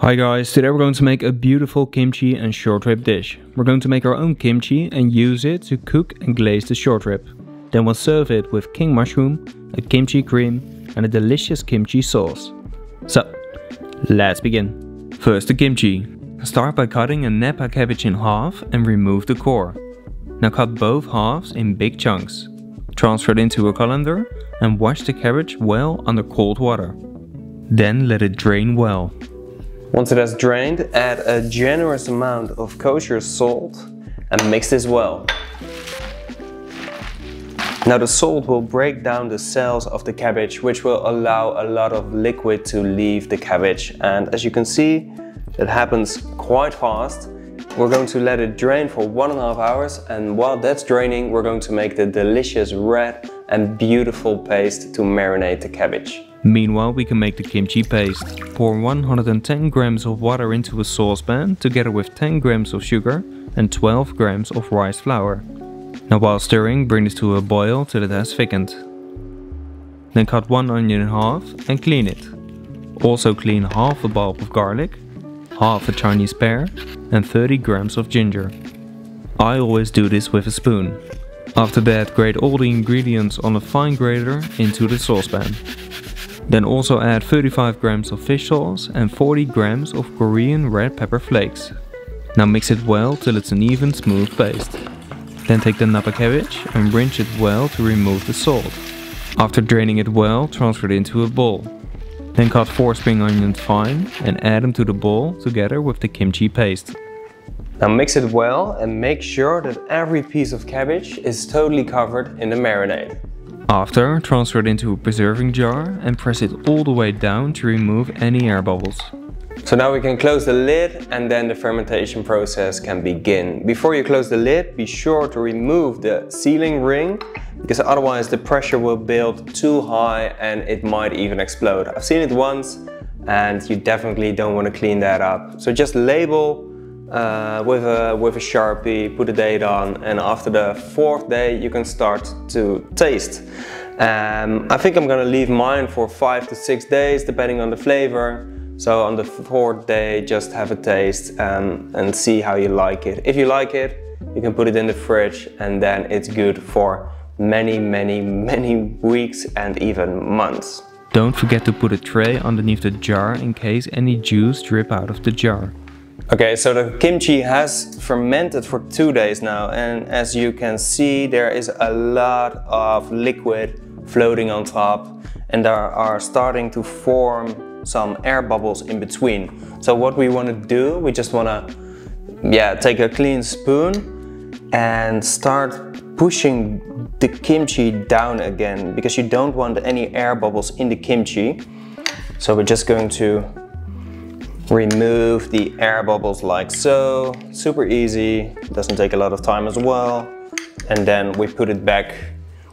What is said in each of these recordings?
Hi guys, today we're going to make a beautiful kimchi and short rib dish. We're going to make our own kimchi and use it to cook and glaze the short rib. Then we'll serve it with king mushroom, a kimchi cream and a delicious kimchi sauce. So, let's begin. First the kimchi. Start by cutting a Napa cabbage in half and remove the core. Now cut both halves in big chunks. Transfer it into a colander and wash the cabbage well under cold water. Then let it drain well. Once it has drained, add a generous amount of kosher salt and mix this well. Now the salt will break down the cells of the cabbage, which will allow a lot of liquid to leave the cabbage. And as you can see, it happens quite fast. We're going to let it drain for 1.5 hours, and while that's draining, we're going to make the delicious red and beautiful paste to marinate the cabbage. Meanwhile, we can make the kimchi paste. Pour 110 grams of water into a saucepan together with 10 grams of sugar and 12 grams of rice flour. Now while stirring, bring this to a boil till it has thickened. Then cut one onion in half and clean it. Also clean half a bulb of garlic, half a Chinese pear and 30 grams of ginger. I always do this with a spoon. After that, grate all the ingredients on a fine grater into the saucepan. Then also add 35 grams of fish sauce and 40 grams of Korean red pepper flakes. Now mix it well till it's an even smooth paste. Then take the Napa cabbage and rinse it well to remove the salt. After draining it well, transfer it into a bowl. Then cut 4 spring onions fine and add them to the bowl together with the kimchi paste. Now mix it well and make sure that every piece of cabbage is totally covered in the marinade. After, transfer it into a preserving jar and press it all the way down to remove any air bubbles. So now we can close the lid and then the fermentation process can begin. Before you close the lid, be sure to remove the sealing ring, because otherwise the pressure will build too high and it might even explode. I've seen it once and you definitely don't want to clean that up. So just label with a Sharpie, put a date on, and after the 4th day you can start to taste. I think I'm gonna leave mine for 5 to 6 days depending on the flavor. So on the 4th day just have a taste and see how you like it. If you like it, you can put it in the fridge and then it's good for many weeks and even months. Don't forget to put a tray underneath the jar in case any juice drip out of the jar. Okay, so the kimchi has fermented for 2 days now, and as you can see there is a lot of liquid floating on top and there are starting to form some air bubbles in between. So what we want to do, we just want to take a clean spoon and start pushing the kimchi down again, because you don't want any air bubbles in the kimchi. So we're just going to remove the air bubbles like so. Super easy, doesn't take a lot of time as well. And then we put it back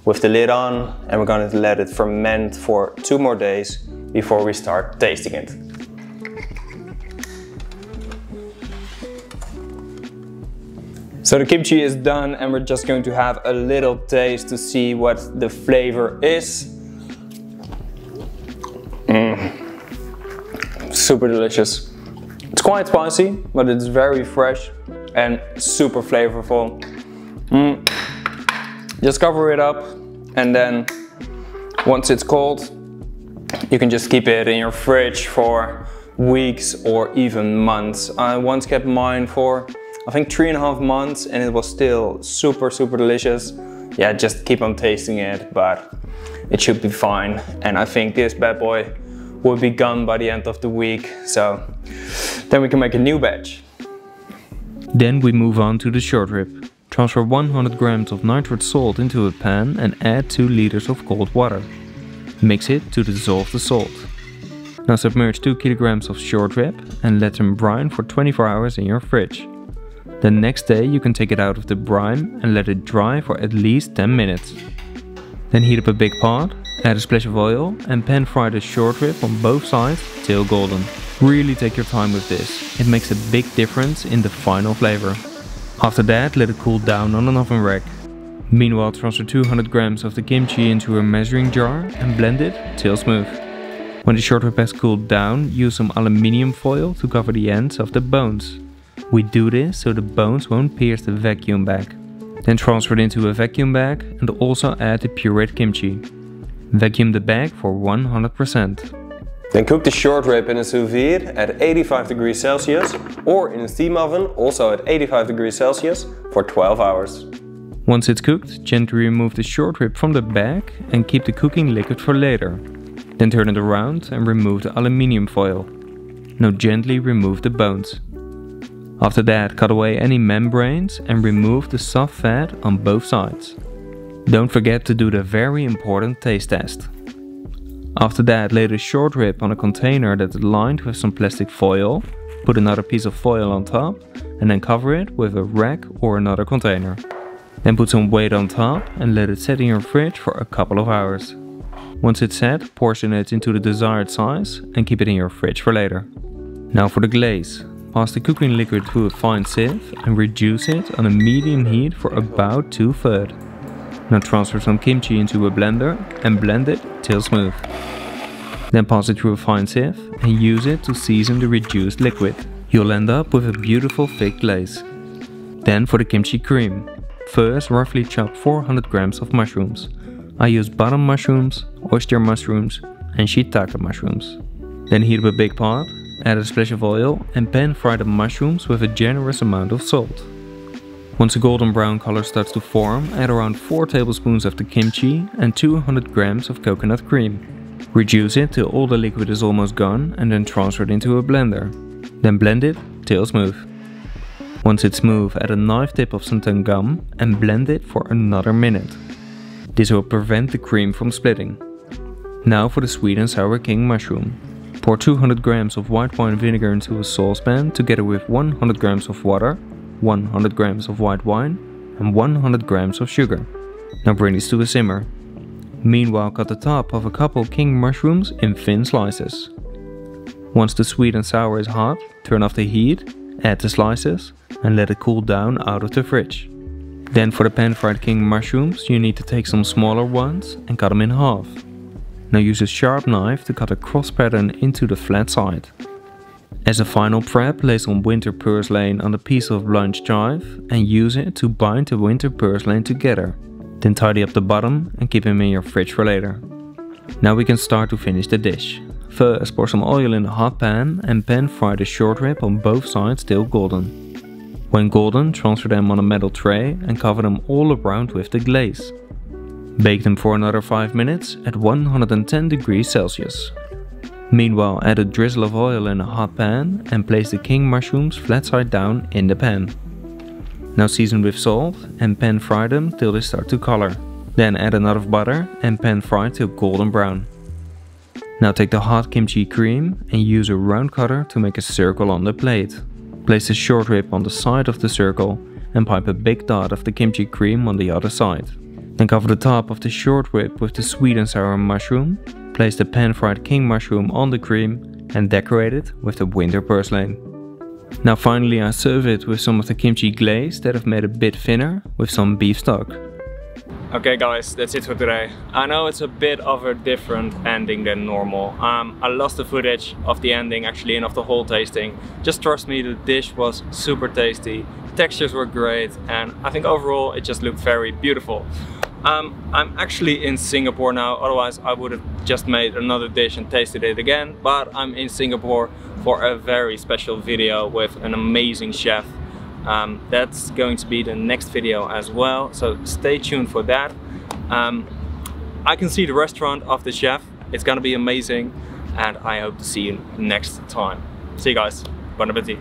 with the lid on and we're going to let it ferment for 2 more days before we start tasting it. So the kimchi is done and we're just going to have a little taste to see what the flavor is. Super delicious. It's quite spicy, but it's very fresh and super flavorful. Just cover it up and then once it's cold, you can just keep it in your fridge for weeks or even months. I once kept mine for I think 3.5 months and it was still super delicious. Yeah, just keep on tasting it, but it should be fine. And I think this bad boy will be gone by the end of the week, so then we can make a new batch. Then we move on to the short rib. Transfer 100 grams of nitrate salt into a pan and add 2 liters of cold water. Mix it to dissolve the salt. Now submerge 2 kilograms of short rib and let them brine for 24 hours in your fridge. The next day you can take it out of the brine and let it dry for at least 10 minutes. Then heat up a big pot, add a splash of oil and pan fry the short rib on both sides till golden. Really take your time with this, it makes a big difference in the final flavor. After that, let it cool down on an oven rack. Meanwhile, transfer 200 grams of the kimchi into a measuring jar and blend it till smooth. When the short rib has cooled down, use some aluminium foil to cover the ends of the bones. We do this so the bones won't pierce the vacuum bag. Then transfer it into a vacuum bag and also add the pureed kimchi. Vacuum the bag for 100%. Then cook the short rib in a sous vide at 85 degrees Celsius or in a steam oven, also at 85 degrees Celsius, for 12 hours. Once it's cooked, gently remove the short rib from the bag and keep the cooking liquid for later. Then turn it around and remove the aluminium foil. Now gently remove the bones. After that, cut away any membranes and remove the soft fat on both sides. Don't forget to do the very important taste test. After that, lay the short rib on a container that's lined with some plastic foil, put another piece of foil on top and then cover it with a rag or another container. Then put some weight on top and let it set in your fridge for a couple of hours. Once it's set, portion it into the desired size and keep it in your fridge for later. Now for the glaze. Pass the cooking liquid through a fine sieve and reduce it on a medium heat for about 2/3. Now transfer some kimchi into a blender and blend it till smooth. Then pass it through a fine sieve and use it to season the reduced liquid. You'll end up with a beautiful thick glaze. Then for the kimchi cream. First, roughly chop 400 grams of mushrooms. I use bottom mushrooms, oyster mushrooms and shiitake mushrooms. Then heat up a big pot, add a splash of oil and pan fry the mushrooms with a generous amount of salt. Once a golden brown color starts to form, add around 4 tablespoons of the kimchi and 200 grams of coconut cream. Reduce it till all the liquid is almost gone and then transfer it into a blender. Then blend it till smooth. Once it's smooth, add a knife tip of santan gum and blend it for another minute. This will prevent the cream from splitting. Now for the sweet and sour king mushroom. Pour 200 grams of white wine vinegar into a saucepan together with 100 grams of water, 100 grams of white wine and 100 grams of sugar. Now bring this to a simmer. Meanwhile, cut the top of a couple king mushrooms in thin slices. Once the sweet and sour is hot, turn off the heat, add the slices and let it cool down out of the fridge. Then for the pan-fried king mushrooms, you need to take some smaller ones and cut them in half. Now use a sharp knife to cut a cross pattern into the flat side. As a final prep, lay some winter purslane on a piece of lunch chive and use it to bind the winter purslane together. Then tidy up the bottom and keep them in your fridge for later. Now we can start to finish the dish. First, pour some oil in a hot pan and pan fry the short rib on both sides till golden. When golden, transfer them on a metal tray and cover them all around with the glaze. Bake them for another 5 minutes at 110 degrees Celsius. Meanwhile, add a drizzle of oil in a hot pan and place the king mushrooms flat side down in the pan. Now season with salt and pan fry them till they start to color. Then add a nut of butter and pan fry till golden brown. Now take the hot kimchi cream and use a round cutter to make a circle on the plate. Place the short rib on the side of the circle and pipe a big dot of the kimchi cream on the other side. Then cover the top of the short rib with the sweet and sour mushroom, place the pan-fried king mushroom on the cream and decorate it with the winter purslane. Now finally I serve it with some of the kimchi glaze that I've made a bit thinner with some beef stock. Okay guys, that's it for today. I know it's a bit of a different ending than normal. I lost the footage of the ending actually and of the whole tasting. Just trust me, the dish was super tasty, textures were great and I think overall it just looked very beautiful. I'm actually in Singapore now, otherwise I would have just made another dish and tasted it again, but I'm in Singapore for a very special video with an amazing chef. That's going to be the next video as well, so stay tuned for that. I can see the restaurant of the chef, it's gonna be amazing and I hope to see you next time. See you guys, bon appétit.